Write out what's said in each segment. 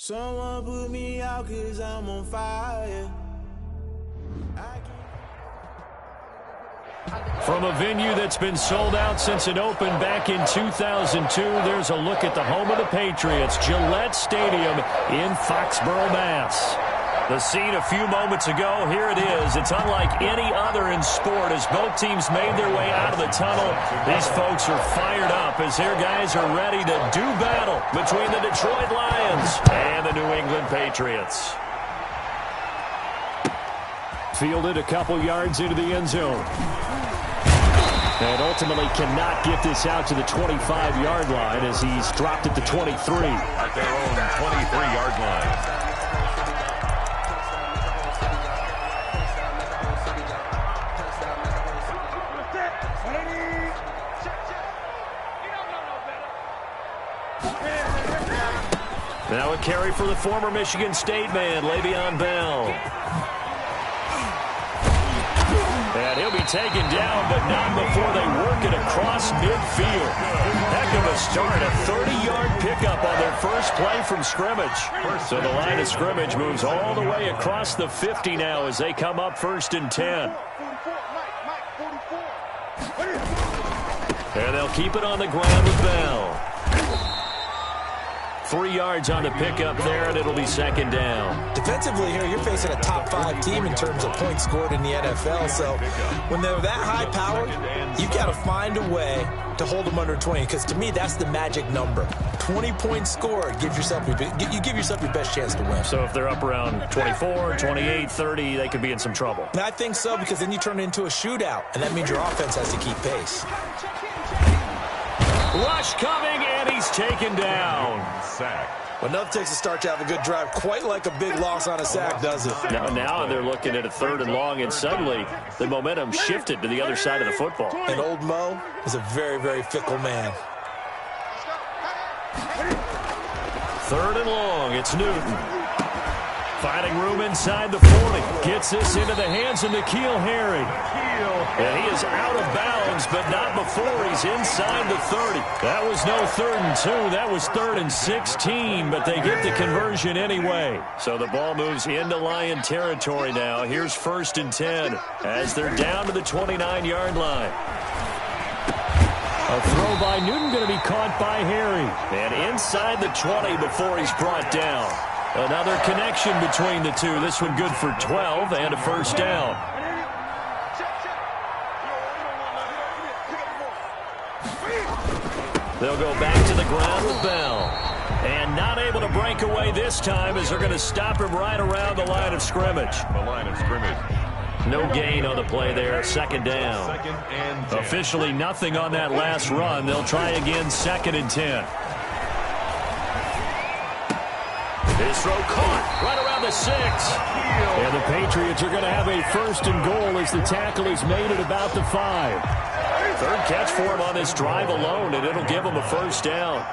Someone put me out 'cause I'm on fire. From a venue that's been sold out since it opened back in 2002, there's a look at the home of the Patriots, Gillette Stadium in Foxborough, Mass. The scene a few moments ago, here it is. It's unlike any other in sport as both teams made their way out of the tunnel. These folks are fired up as their guys are ready to do battle between the Detroit Lions and the New England Patriots. Fielded a couple yards into the end zone. And ultimately cannot get this out to the 25-yard line as he's dropped at the 23. At their own 23-yard line. Now a carry for the former Michigan State man, Le'Veon Bell. And he'll be taken down, but not before they work it across midfield. Heck of a start, a 30-yard pickup on their first play from scrimmage. So the line of scrimmage moves all the way across the 50 now as they come up 1st and 10. And they'll keep it on the ground with Bell. 3 yards on the pickup there, and it'll be 2nd down. Defensively here, you're facing a top-5 team in terms of points scored in the NFL. So when they're that high-powered, you've got to find a way to hold them under 20. Because to me, that's the magic number. 20 points scored, you give yourself your best chance to win. So if they're up around 24, 28, 30, they could be in some trouble. And I think so, because then you turn it into a shootout, and that means your offense has to keep pace. Rush coming, and he's taken down. Sack. Enough takes a start to have a good drive, quite like a big loss on a sack, does it? Now they're looking at a 3rd and long, and suddenly the momentum shifted to the other side of the football. And old Mo is a very, very fickle man. 3rd and long, it's Newton. Finding room inside the 40. Gets this into the hands of N'Keal Harry. And he is out of bounds, but not before he's inside the 30. That was no 3rd and 2. That was 3rd and 16, but they get the conversion anyway. So the ball moves into Lion territory now. Here's 1st and 10 as they're down to the 29-yard line. A throw by Newton going to be caught by Harry. And inside the 20 before he's brought down. Another connection between the two. This one good for 12 and a 1st down. They'll go back to the ground with Bell. And not able to break away this time as they're going to stop him right around the line of scrimmage. The line of scrimmage. No gain on the play there. 2nd down. 2nd and 10. Officially nothing on that last run. They'll try again 2nd and 10. His throw caught right around the 6. And the Patriots are going to have a 1st and goal as the tackle is made at about the 5. 3rd catch for him on this drive alone, and it'll give him a 1st down.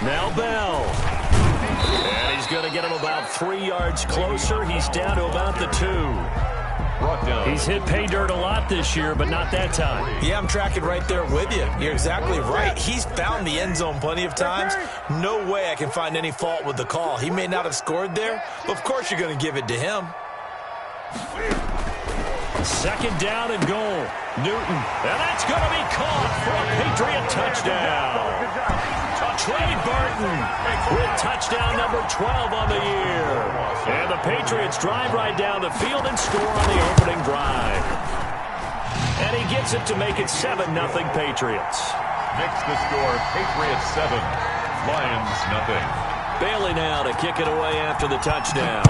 Now Bell. And he's going to get him about 3 yards closer. He's down to about the 2. Brought down. He's hit pay dirt a lot this year, but not that time. Yeah, I'm tracking right there with you. You're exactly right. He's found the end zone plenty of times. No way I can find any fault with the call. He may not have scored there, but of course you're going to give it to him. 2nd down and goal. Newton. And that's going to be caught for a Patriot touchdown. Trey Burton with touchdown number 12 on the year. And the Patriots drive right down the field and score on the opening drive. And he gets it to make it 7-0 Patriots. Next the score, Patriots 7, Lions nothing. Bailey now to kick it away after the touchdown.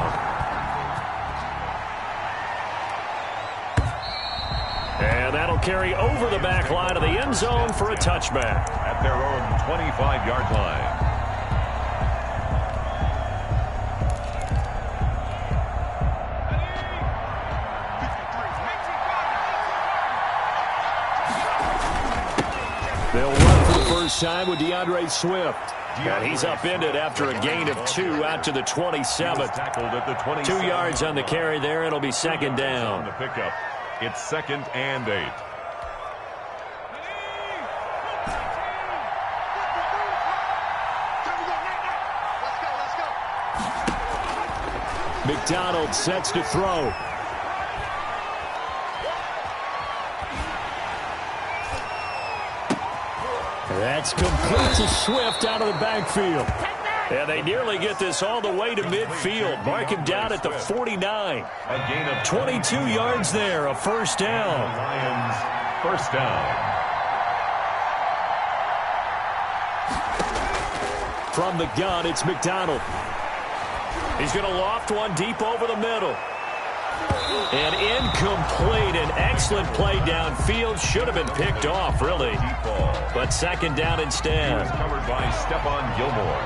And that'll carry over the back line of the end zone for a touchback. At their own 25-yard line. They'll run for the first time with DeAndre Swift. And he's upended after a gain of 2 out to the 27. Tackled at the 27. 2 yards on the carry there. It'll be 2nd down. On the pickup. It's 2nd and 8. McDonald sets to throw. That's complete to Swift out of the backfield. And they nearly get this all the way to midfield. Mark him down at the 49. A gain of 22 yards there, a first down. Lions, first down. From the gun, it's McDonald. He's going to loft one deep over the middle. And incomplete. An excellent play downfield. Should have been picked off, really. But second down instead. He was covered by Stephon Gilmore.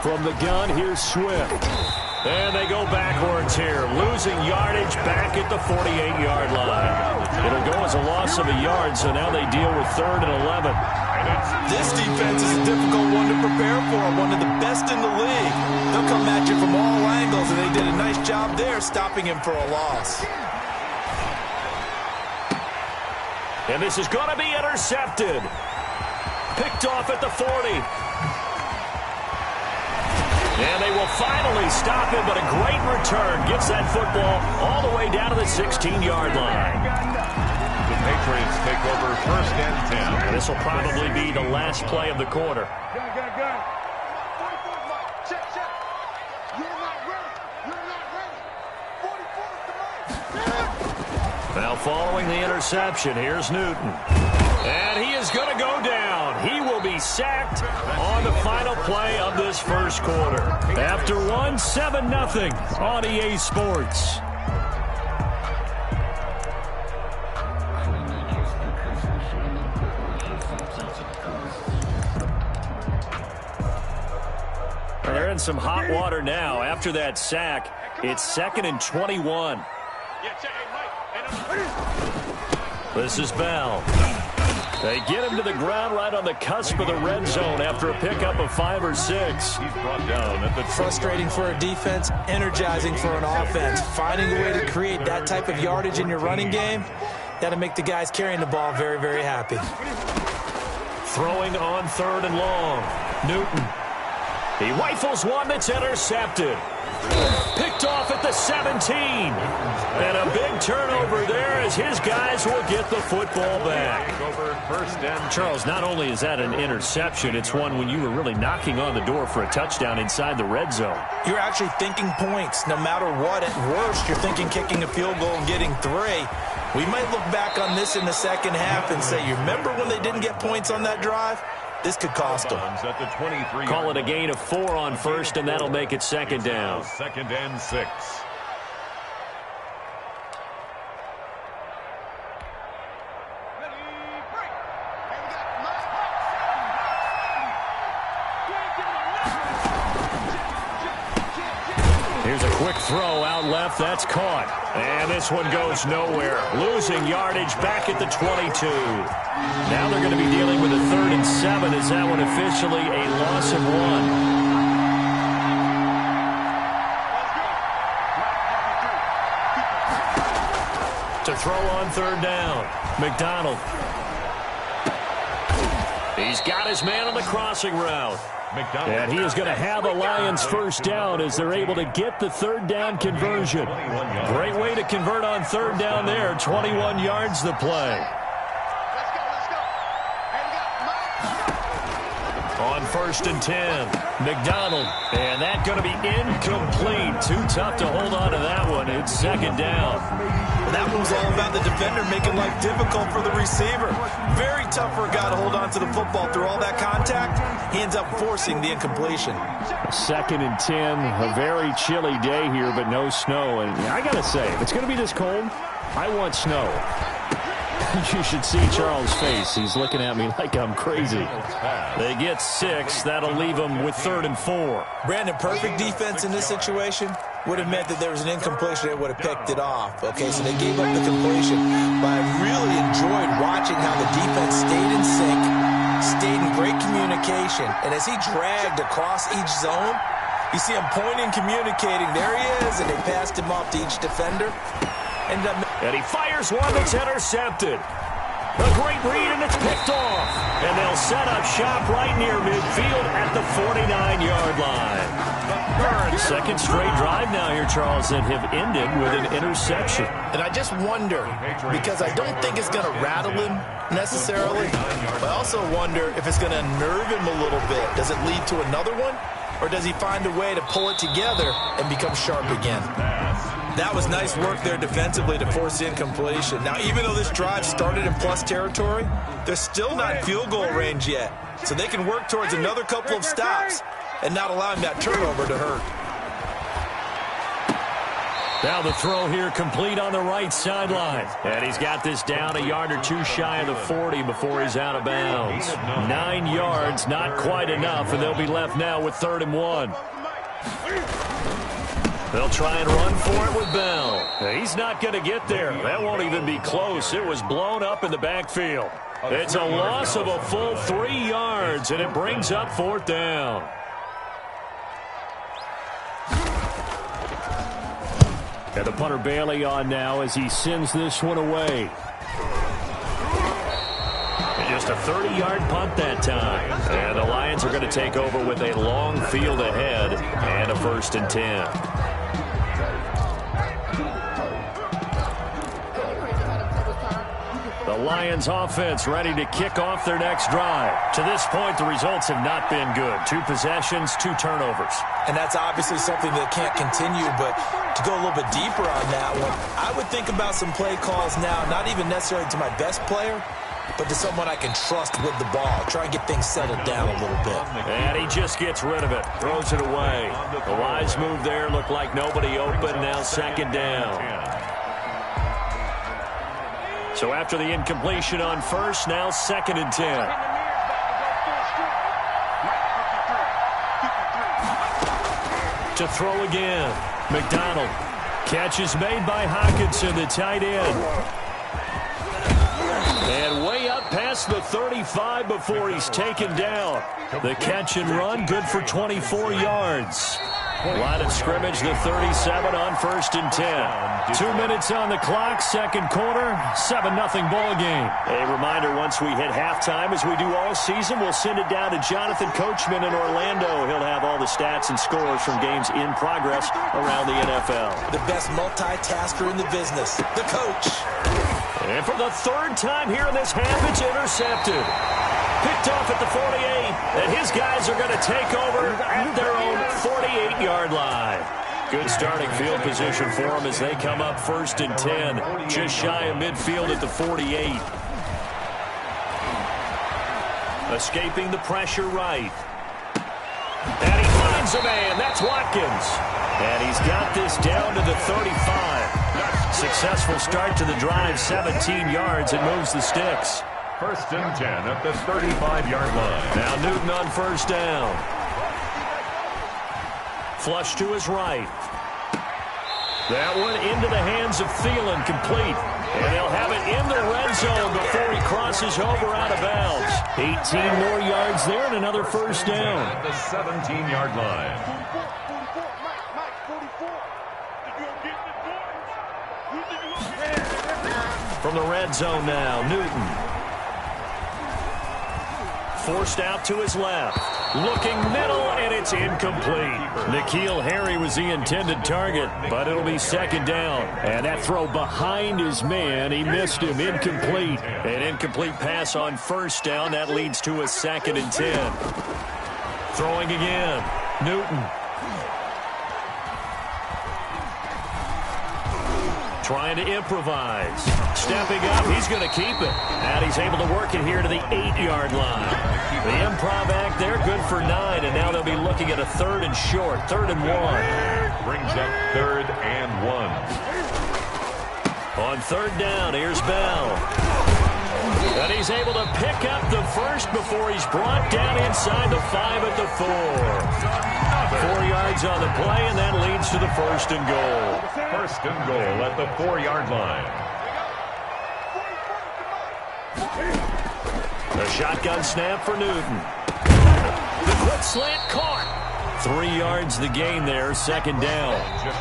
From the gun, here's Swift. And they go backwards here, losing yardage back at the 48-yard line. It'll go as a loss of a yard, so now they deal with 3rd and 11. This defense is a difficult one to prepare for, one of the best in the league. They'll come at you from all angles, and they did a nice job there stopping him for a loss. And this is going to be intercepted. Picked off at the 40. And they will finally stop him, but a great return. Gets that football all the way down to the 16-yard line. The Patriots take over 1st and 10. And this will probably be the last play of the quarter. Now following the interception, here's Newton. And he is going to go down. He will be sacked on the final play of this first quarter. After 7-0 on EA Sports. They're in some hot water now. After that sack, it's 2nd and 21. This is Bell. They get him to the ground right on the cusp of the red zone after a pickup of 5 or 6. He's brought down at the Frustrating for a defense, energizing for an offense. Finding a way to create that type of yardage in your running game, that'll make the guys carrying the ball very, very happy. Throwing on 3rd and long. Newton. He rifles one that's intercepted. Picked off at the 17. And a big turnover there as his guys will get the football back. Charles, not only is that an interception, it's one when you were really knocking on the door for a touchdown inside the red zone. You're actually thinking points. No matter what, at worst, you're thinking kicking a field goal and getting 3. We might look back on this in the second half and say, you remember when they didn't get points on that drive? This could cost them. Call it a gain of 4 on 1st, and that'll make it 2nd down. 2nd and 6. Here's a quick throw out left. That's caught. And this one goes nowhere. Losing yardage back at the 22. Now they're going to be dealing with a 3rd and 7. Is that one officially a loss of 1? To throw on 3rd down. McDonald. He's got his man on the crossing route. And he is going to have a Lions first down as they're able to get the 3rd down conversion. Great way to convert on 3rd down there. 21 yards the play. On 1st and 10, McDonald. And that's going to be incomplete. Too tough to hold on to that one. It's 2nd down. That one was all about the defender making life difficult for the receiver. Very tough for a guy to hold on to the football through all that contact. He ends up forcing the incompletion. 2nd and 10, a very chilly day here, but no snow. And I got to say, if it's going to be this cold, I want snow. You should see Charles' face. He's looking at me like I'm crazy. They get 6. That'll leave them with 3rd and 4. Brandon, perfect defense in this situation would have meant that there was an incompletion. They would have picked it off. Okay, so they gave up the completion. But I really enjoyed watching how the defense stayed in sync, stayed in great communication. And as he dragged across each zone, you see him pointing, communicating. There he is, and they passed him off to each defender. And he fires one that's intercepted. A great read, and it's picked off. And they'll set up shop right near midfield at the 49-yard line. Second straight drive now here, Charles, that have ended with an interception. And I just wonder, because I don't think it's going to rattle him necessarily, but I also wonder if it's going to unnerve him a little bit. Does it lead to another one? Or does he find a way to pull it together and become sharp again? That was nice work there defensively to force incompletion. Now, even though this drive started in plus territory, they're still not in field goal range yet. So they can work towards another couple of stops and not allowing that turnover to hurt. Now the throw here complete on the right sideline. And he's got this down a yard or two shy of the 40 before he's out of bounds. 9 yards, not quite enough, and they'll be left now with 3rd and 1. They'll try and run for it with Bell. He's not going to get there. That won't even be close. It was blown up in the backfield. It's a loss of a full 3 yards, and it brings up 4th down. And the punter Bailey on now as he sends this one away. Just a 30-yard punt that time. And the Lions are going to take over with a long field ahead and a 1st and 10. The Lions offense ready to kick off their next drive. To this point, the results have not been good. 2 possessions, 2 turnovers. And that's obviously something that can't continue, but to go a little bit deeper on that one, I would think about some play calls now, not even necessarily to my best player, but to someone I can trust with the ball. Try and get things settled down a little bit. And he just gets rid of it, throws it away. The wise move there, looked like nobody open, now 2nd down. So after the incompletion on 1st, now 2nd and 10. To throw again. McDonald. Catch is made by Hockenson, the tight end. And way up past the 35 before he's taken down. The catch and run, good for 24 yards. Line of scrimmage, the 37 on 1st and 10. 2 minutes on the clock, 2nd quarter, 7-0 ball game. A reminder, once we hit halftime, as we do all season, we'll send it down to Jonathan Coachman in Orlando. He'll have all the stats and scores from games in progress around the NFL. The best multitasker in the business, the coach. And for the 3rd time here in this half, it's intercepted. Picked off at the 48, and his guys are going to take over at their own 48-yard line. Good starting field position for them as they come up 1st and 10, just shy of midfield at the 48. Escaping the pressure right. And he finds a man. That's Watkins. And he's got this down to the 35. Successful start to the drive, 17 yards, and moves the sticks. 1st and 10 at the 35-yard line. Now Newton on 1st down. Flush to his right. That one into the hands of Thielen, complete. And they'll have it in the red zone before he crosses over out of bounds. 18 more yards there and another 1st down. At the 17-yard line. From the red zone now, Newton. Forced out to his left. Looking middle, and it's incomplete. N'Keal Harry was the intended target, but it'll be 2nd down. And that throw behind his man, he missed him, incomplete. An incomplete pass on 1st down. That leads to a 2nd and 10. Throwing again. Newton. Trying to improvise. Stepping up, he's going to keep it. And he's able to work it here to the 8-yard line. The improv act there, good for 9, and now they'll be looking at a 3rd and short, 3rd and 1. Brings up 3rd and 1. On 3rd down, here's Bell. And he's able to pick up the 1st before he's brought down inside the 5 at the 4. 4 yards on the play, and that leads to the 1st and goal. 1st and goal at the 4-yard line. A shotgun snap for Newton. The quick slant caught. 3 yards the gain there, second down.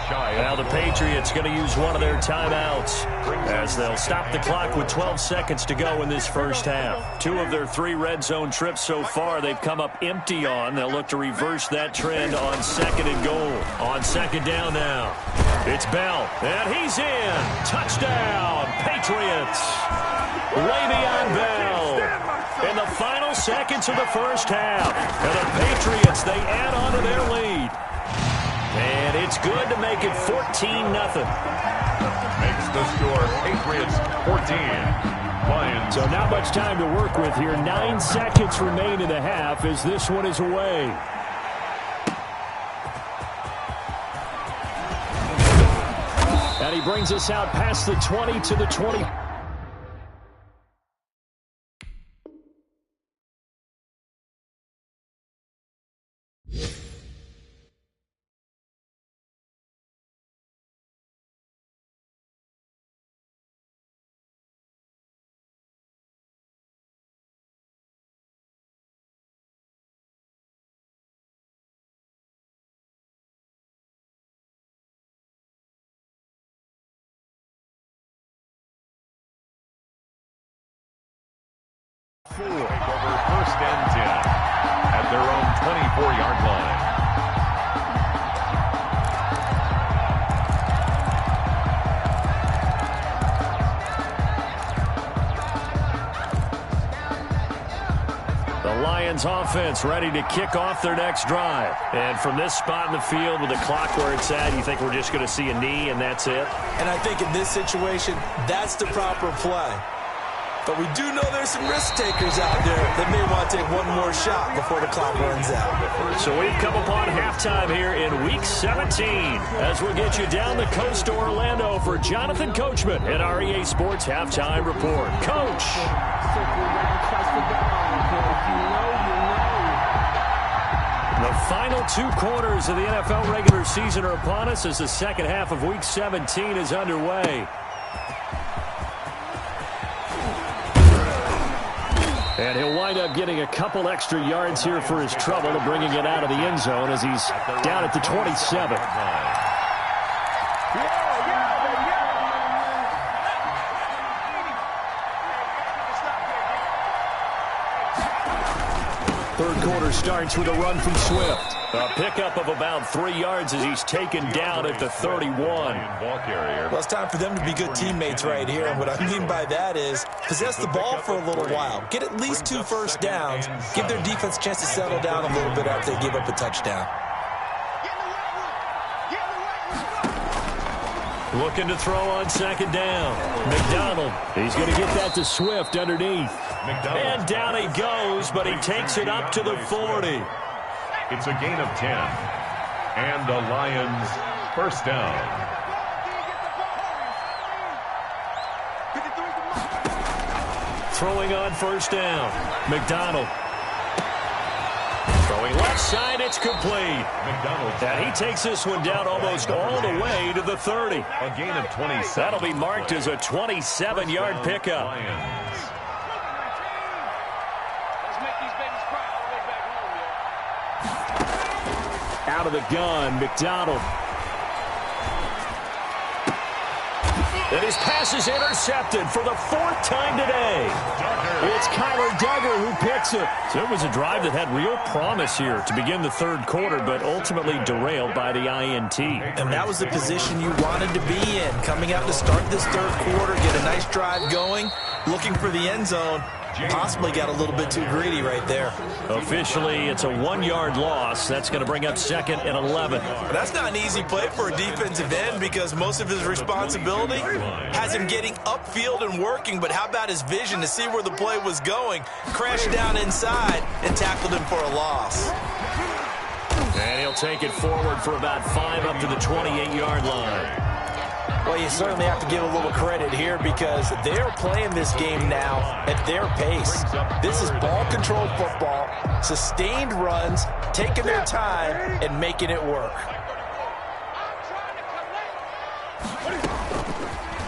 Now the Patriots going to use one of their timeouts as they'll stop the clock with 12 seconds to go in this first half. 2 of their 3 red zone trips so far they've come up empty on. They'll look to reverse that trend on second and goal. On second down now, it's Bell, and he's in. Touchdown, Patriots. Le'Veon Bell. In the final seconds of the first half. And the Patriots, they add on to their lead. And it's good to make it 14-0. Makes the score Patriots 14. Lions. So not much time to work with here. 9 seconds remain in the half as this one is away. And he brings us out past the 20 to the 20. Over first and 10 at their own 24-yard line. The Lions offense ready to kick off their next drive. And from this spot in the field with the clock where it's at, you think we're just going to see a knee and that's it? And I think in this situation, that's the proper play. But we do know there's some risk takers out there that may want to take one more shot before the clock runs out. So we've come upon halftime here in Week 17 as we get you down the coast to Orlando for Jonathan Coachman at our EA Sports Halftime Report. Coach. The final 2 quarters of the NFL regular season are upon us as the second half of Week 17 is underway. And he'll wind up getting a couple extra yards here for his trouble to bringing it out of the end zone as he's down at the 27. Third quarter starts with a run from Swift. A pickup of about 3 yards as he's taken down at the 31. Well, it's time for them to be good teammates right here. And what I mean by that is possess the ball for a little while. Get at least 2 first downs. Give their defense a chance to settle down a little bit after they give up a touchdown. Looking to throw on second down. McDonald, he's going to get that to Swift underneath. And down he goes, but he takes it up to the 40. It's a gain of 10. And the Lions first down. Throwing on first down. McDonald. Throwing left side, it's complete. And he takes this one down almost all the way to the 30. A gain of 27. That'll be marked as a 27-yard pickup. Lions. Out of the gun, McDonald. And his pass is intercepted for the 4th time today. It's Kyler Duggar who picks it. So it was a drive that had real promise here to begin the third quarter, but ultimately derailed by the INT. And that was the position you wanted to be in. Coming out to start this third quarter, get a nice drive going, looking for the end zone. Possibly got a little bit too greedy right there. Officially, it's a 1-yard loss. That's going to bring up second and 11. That's not an easy play for a defensive end because most of his responsibility has him getting upfield and working, but how about his vision to see where the play was going, crashed down inside, and tackled him for a loss. And he'll take it forward for about 5 up to the 28-yard line. Well, you certainly have to give a little credit here because they're playing this game now at their pace. This is ball-controlled football, sustained runs, taking their time, and making it work.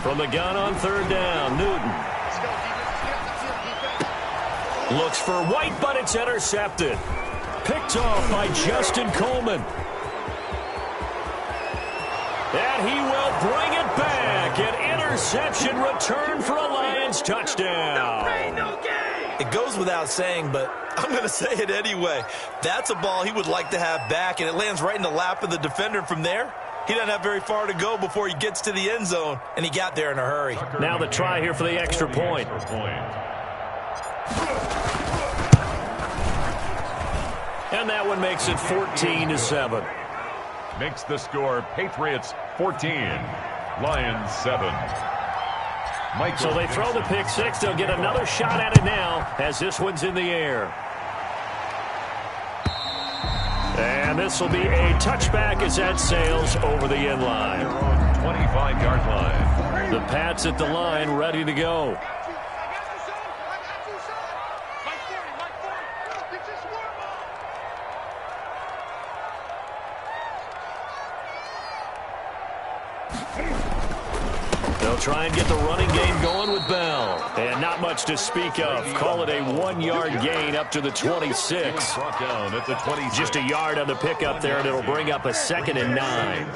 From the gun on third down, Newton. Looks for White, but it's intercepted. picked off by Justin Coleman. And he will bring it back. An interception return for a Lions touchdown. It goes without saying, but I'm going to say it anyway. That's a ball he would like to have back, and it lands right in the lap of the defender. From there, he doesn't have very far to go before he gets to the end zone, and he got there in a hurry. Now the try here for the extra point. And that one makes it 14-7. Makes the score Patriots 14, Lions 7. So they throw the pick six. They'll get another shot at it now as this one's in the air. And this will be a touchback as that sails over the end line. 25-yard line. The Pats at the line ready to go. They'll try and get the running game going with Bell. And not much to speak of. Call it a 1-yard gain up to the 26. Brought down at the 26. Just a yard on the pickup there, and it'll bring up a 2nd and 9.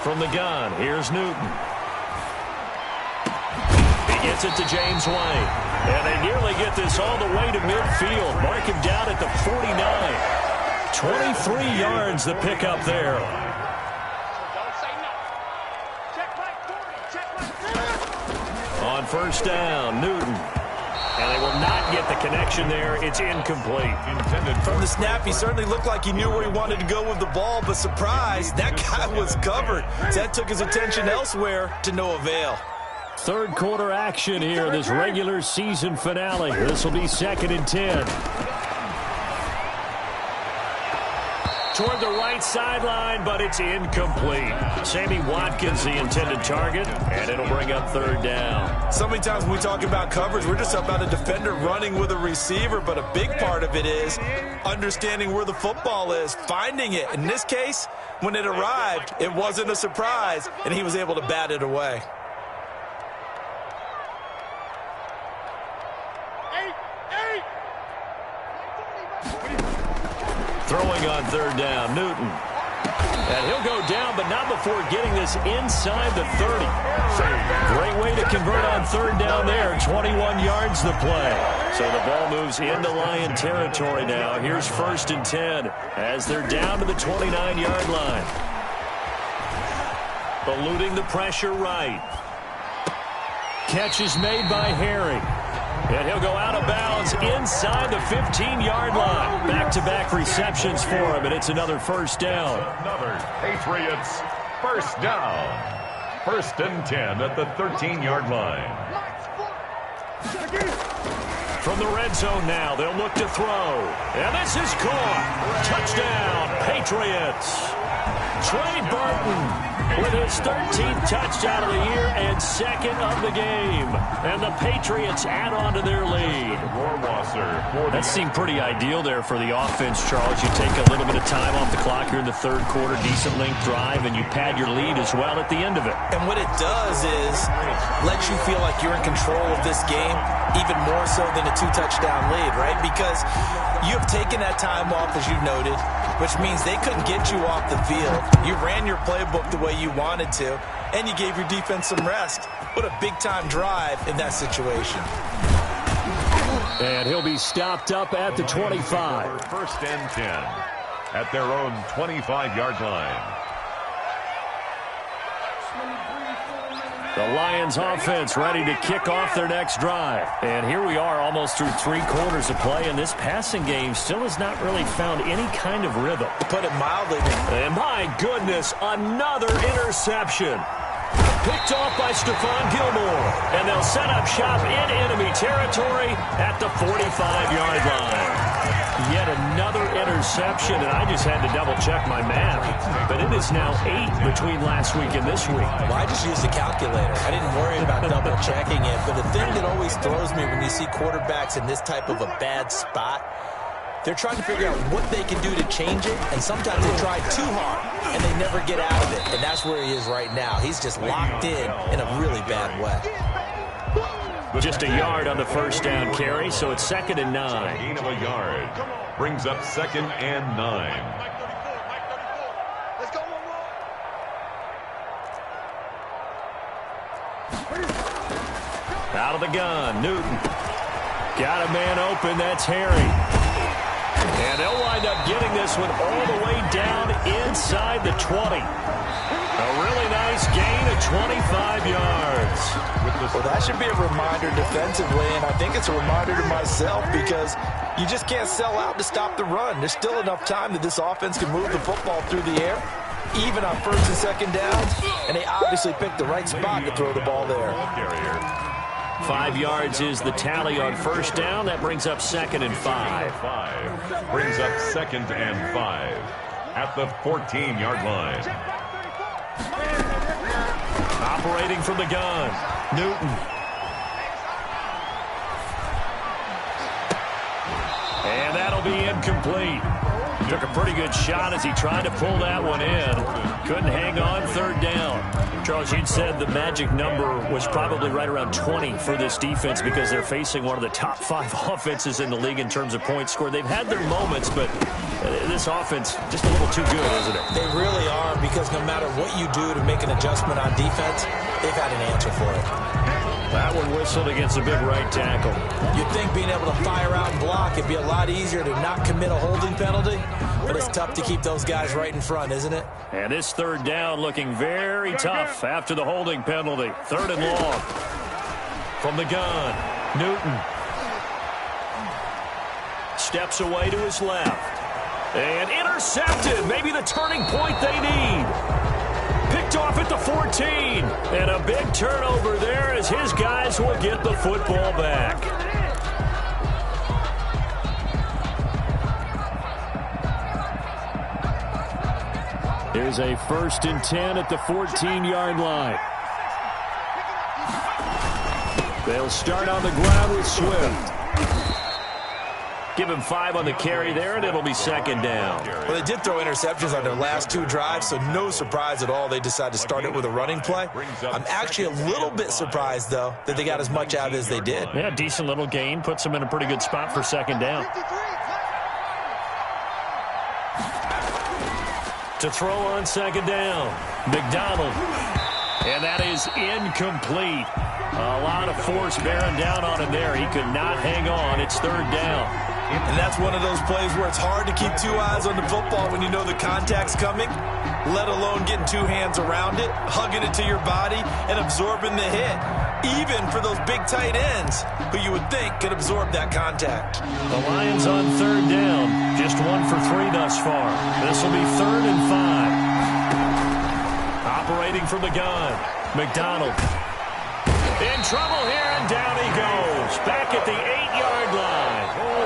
From the gun, here's Newton. He gets it to James White. And they nearly get this all the way to midfield. Mark him down at the 49. 23 yards the pickup there. On first down, Newton. And they will not get the connection there. It's incomplete. From the snap, he certainly looked like he knew where he wanted to go with the ball, but surprise, that guy was covered. That took his attention elsewhere to no avail. Third quarter action here, this regular season finale. This will be 2nd and 10. Toward the right sideline, but it's incomplete. Sammy Watkins, the intended target, and it'll bring up 3rd down. So many times when we talk about coverage, we're just talking about a defender running with a receiver, but a big part of it is understanding where the football is, finding it. In this case, when it arrived, it wasn't a surprise, and he was able to bat it away. Throwing on 3rd down, Newton. And he'll go down, but not before getting this inside the 30. Great way to convert on 3rd down there. 21 yards the play. So the ball moves into Lion territory now. Here's 1st and 10 as they're down to the 29-yard line. Eluding the pressure right. Catch is made by Harry. And he'll go out of bounds inside the 15-yard line. Back-to-back receptions for him, and it's another 1st down. Another Patriots 1st down. 1st and 10 at the 13-yard line. From the red zone now, they'll look to throw. And this is caught. Touchdown, Patriots. Trey Burton with his 13th touchdown of the year and 2nd of the game. And the Patriots add on to their lead. That seemed pretty ideal there for the offense, Charles. You take a little bit of time off the clock here in the 3rd quarter, decent length drive, and you pad your lead as well at the end of it. And what it does is let you feel like you're in control of this game, even more so than a 2-touchdown lead, right? Because you have taken that time off, as you noted, which means they couldn't get you off the field. You ran your playbook the way you wanted to, and you gave your defense some rest. What a big-time drive in that situation. And he'll be stopped up at the 25. 1st and 10 at their own 25-yard line. The Lions offense ready to kick off their next drive. And here we are almost through 3 quarters of play, and this passing game still has not really found any kind of rhythm. To put it mildly. And my goodness, another interception. Picked off by Stephon Gilmore. And they'll set up shop in enemy territory at the 45-yard line. Yet another interception, and I just had to double-check my math. But it is now 8 between last week and this week. Well, I just used a calculator. I didn't worry about double-checking it. But the thing that always throws me when you see quarterbacks in this type of a bad spot They're trying to figure out what they can do to change it, and sometimes they try too hard, and they never get out of it. And that's where he is right now. He's just locked in a really bad way. Just a yard on the first down carry, so it's 2nd and 9. Gain of a yard brings up 2nd and 9. Out of the gun, Newton. Got a man open, that's Harry. And they'll wind up getting this one all the way down inside the 20. A really nice gain of 25 yards. Well, that should be a reminder defensively, and I think it's a reminder to myself because you just can't sell out to stop the run. There's still enough time that this offense can move the football through the air, even on 1st and 2nd downs, and they obviously picked the right spot to throw the ball there. 5 yards is the tally on 1st down. That brings up 2nd and 5. Brings up 2nd and 5 at the 14-yard line. Operating from the gun, Newton. And that'll be incomplete. Took a pretty good shot as he tried to pull that one in. Couldn't hang on 3rd down. Charles, you'd said the magic number was probably right around 20 for this defense because they're facing one of the top 5 offenses in the league in terms of points scored. They've had their moments, but this offense just a little too good, isn't it? They really are, because no matter what you do to make an adjustment on defense, they've had an answer for it. That one whistled against a big right tackle. You'd think being able to fire out and block it'd be a lot easier to not commit a holding penalty, but it's tough to keep those guys right in front, isn't it? And this 3rd down looking very tough after the holding penalty. 3rd and long. From the gun, Newton. Steps away to his left. And intercepted. Maybe the turning point they need. Picked off at the 14. And a big turnover there as his guys will get the football back. Here's a 1st and 10 at the 14-yard line. They'll start on the ground with Swift. Give him 5 on the carry there, and it'll be 2nd down. Well, they did throw interceptions on their last 2 drives, so no surprise at all they decided to start it with a running play. I'm actually a little bit surprised, though, that they got as much out as they did. Yeah, decent little gain. Puts them in a pretty good spot for 2nd down. To throw on 2nd down, McDonald. And that is incomplete. A lot of force bearing down on him there. He could not hang on. It's 3rd down. And that's one of those plays where it's hard to keep 2 eyes on the football when you know the contact's coming, let alone getting 2 hands around it, hugging it to your body, and absorbing the hit, even for those big tight ends who you would think could absorb that contact. The Lions on 3rd down. Just 1 for 3 thus far. This will be 3rd and 5. Operating from the gun, McDonald. In trouble here, and down he goes. Back at the 8-yard line.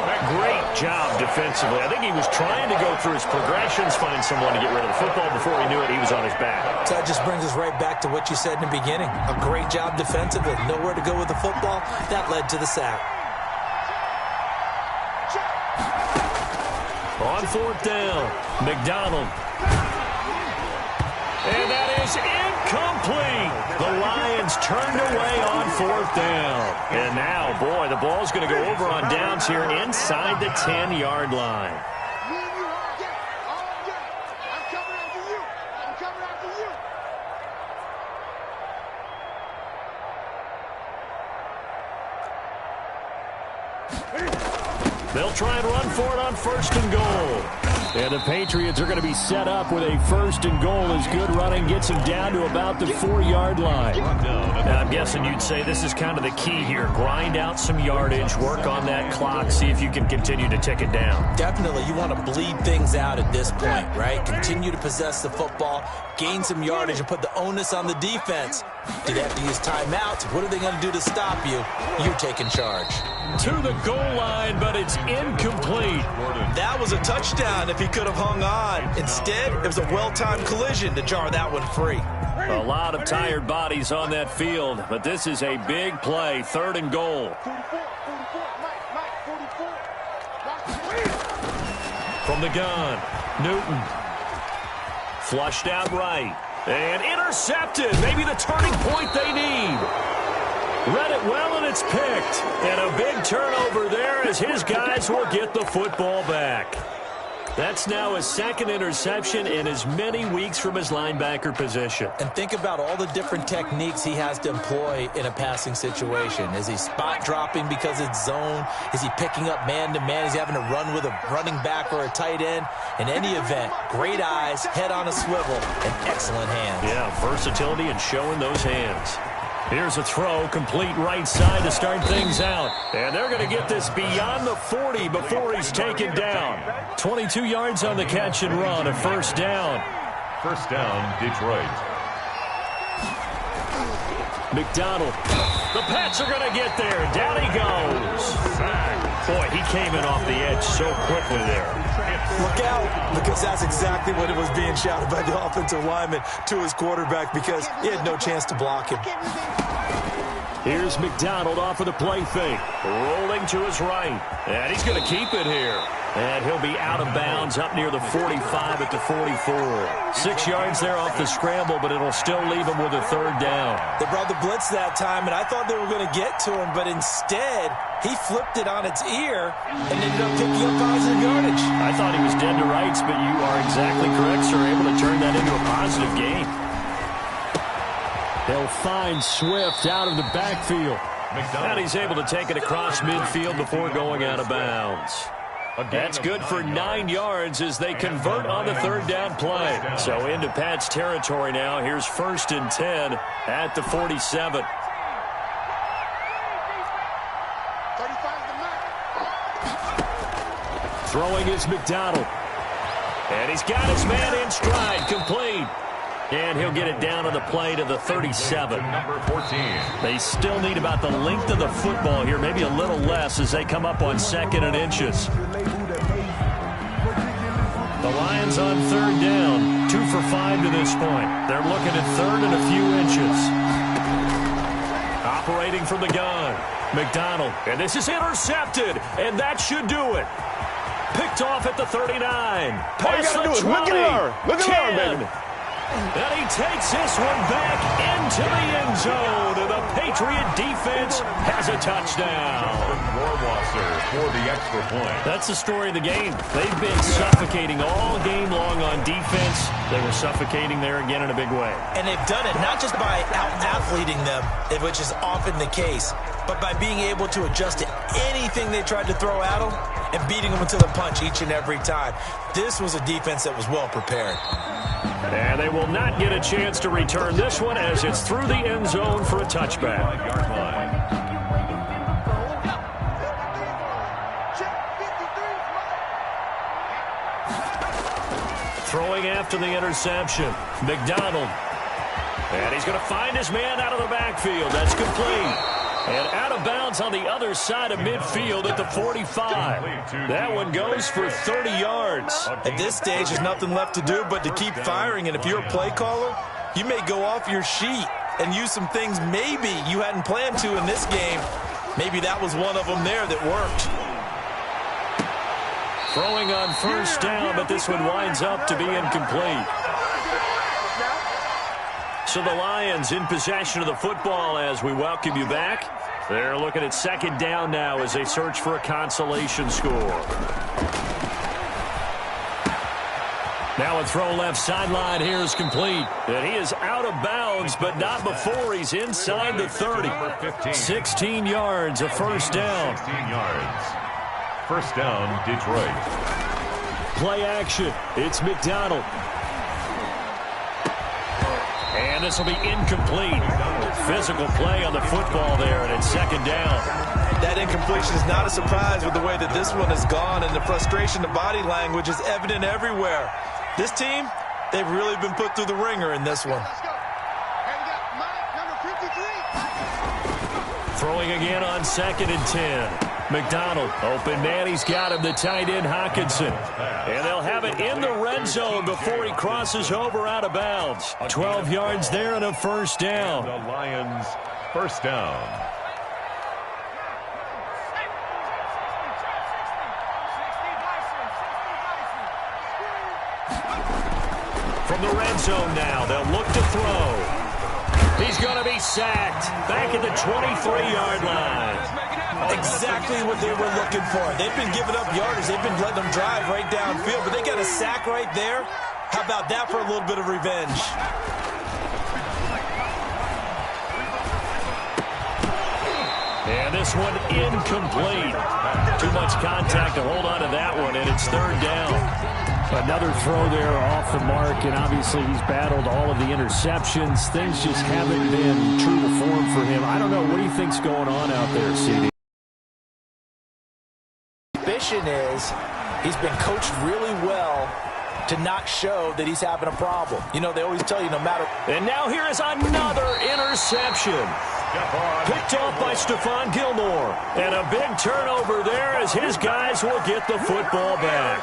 A great job defensively. I think he was trying to go through his progressions, find someone to get rid of the football. Before he knew it, he was on his back. So that just brings us right back to what you said in the beginning. A great job defensively. Nowhere to go with the football. That led to the sack. On 4th down, McDonald. And that is incomplete. The Lions turned away on 4th down. And now, boy, the ball's going to go over on downs here inside the 10-yard line. They'll try and run for it on 1st and goal. And the Patriots are going to be set up with a 1st and goal as good running gets him down to about the 4-yard line. Now, I'm guessing you'd say this is kind of the key here. Grind out some yardage, work on that clock, see if you can continue to tick it down. Definitely. You want to bleed things out at this point, right? Continue to possess the football, gain some yardage, and put the onus on the defense. Do they have to use timeouts? What are they going to do to stop you? You're taking charge. To the goal line, but it's incomplete. That was a touchdown if he could have hung on. Instead, it was a well-timed collision to jar that one free. A lot of tired bodies on that field, but this is a big play. 3rd and goal. From the gun, Newton. Flushed out right. And intercepted. Maybe the turning point they need. Read it well, and it's picked. And a big turnover there as his guys will get the football back. That's now his second interception in as many weeks from his linebacker position. And think about all the different techniques he has to employ in a passing situation. Is he spot dropping because it's zone? Is he picking up man-to-man? Is he having to run with a running back or a tight end? In any event, great eyes, head on a swivel, and excellent hands. Yeah, versatility and showing those hands. Here's a throw, complete right side to start things out. And they're going to get this beyond the 40 before he's taken down. 22 yards on the catch and run, a first down. First down, Detroit. McDonald. The Pats are going to get there. Down he goes. Boy, he came in off the edge so quickly there. Look out, because that's exactly what it was being shouted by the offensive lineman to his quarterback, because he had no chance to block him. Here's McDonald off of the play fake. Rolling to his right. And he's going to keep it here. And he'll be out of bounds up near the 45 at the 44. 6 yards there off the scramble, but it'll still leave him with a third down. They brought the blitz that time, and I thought they were going to get to him, but instead he flipped it on its ear and ended up picking up positive yardage. I thought he was dead to rights, but you are exactly correct, sir. Able to turn that into a positive gain. They'll find Swift out of the backfield. And he's able to take it across midfield before going out of bounds. That's good for 9 yards as they convert on the third down play. So into Pat's territory now. Here's 1st and 10 at the 47. Throwing is McDonald. And he's got his man in stride, complete. And he'll get it down on the play to the 37. Number 14. They still need about the length of the football here, maybe a little less as they come up on 2nd and inches. The Lions on 3rd down, 2 for 5 to this point. They're looking at 3rd and a few inches. Operating from the gun, McDonald. And this is intercepted, and that should do it. Picked off at the 39. Past the 20. Look at her, baby. And he takes this one back into the end zone. And the Patriot defense has a touchdown. Rohrwasser for the extra point. That's the story of the game. They've been suffocating all game long on defense. They were suffocating there again in a big way. And they've done it not just by out-athleting them, which is often the case, but by being able to adjust to anything they tried to throw at them and beating them to the punch each and every time. This was a defense that was well prepared. And they will not get a chance to return this one as it's through the end zone for a touchback. Throwing after the interception, McDonald. And he's going to find his man out of the backfield. That's complete. And out of bounds on the other side of midfield at the 45. That one goes for 30 yards. At this stage, there's nothing left to do but to keep firing. And if you're a play caller, you may go off your sheet and use some things maybe you hadn't planned to in this game. Maybe that was one of them there that worked. Throwing on 1st down, but this one winds up to be incomplete. So the Lions in possession of the football as we welcome you back. They're looking at 2nd down now as they search for a consolation score. Now a throw left sideline here is complete. And he is out of bounds, but not before he's inside the 30. 16 yards, a first down. 16 yards. First down, Detroit. Play action. It's McDonald. And this will be incomplete. Physical play on the football there, and it's 2nd down. That incompletion is not a surprise with the way that this one has gone, and the frustration, the body language is evident everywhere. This team, they've really been put through the ringer in this one. Throwing again on 2nd and 10. McDonald, open man, he's got him, the tight end Hockenson. And they'll have it in the red zone before he crosses over out of bounds. 12 yards there and a first down. The Lions, first down. From the red zone now, they'll look to throw. He's going to be sacked back at the 23-yard line. Exactly what they were looking for. They've been giving up yardage. They've been letting them drive right downfield, but they got a sack right there. How about that for a little bit of revenge? And this one incomplete. Too much contact to hold on to that one, and it's third down. Another throw there off the mark, and obviously he's battled all of the interceptions. Things just haven't been true to form for him. I don't know. What do you think's going on out there, CD? Suspicion is he's been coached really well to not show that he's having a problem. You know, they always tell you no matter. And now here is another interception. Picked off by Stephon Gilmore. And a big turnover there as his guys will get the football back.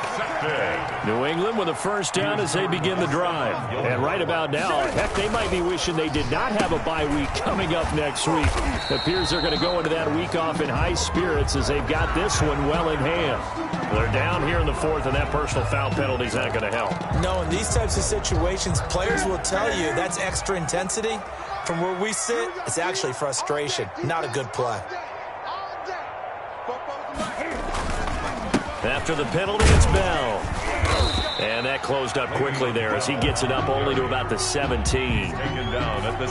New England with a first down as they begin the drive. And right about now, heck, they might be wishing they did not have a bye week coming up next week. It appears they're going to go into that week off in high spirits as they've got this one well in hand. They're down here in the fourth, and that personal foul penalty is not going to help. No, in these types of situations, players will tell you that's extra intensity. From where we sit, it's actually frustration. Not a good play. After the penalty, it's Bell. And that closed up quickly there as he gets it up only to about the 17. Taken down at the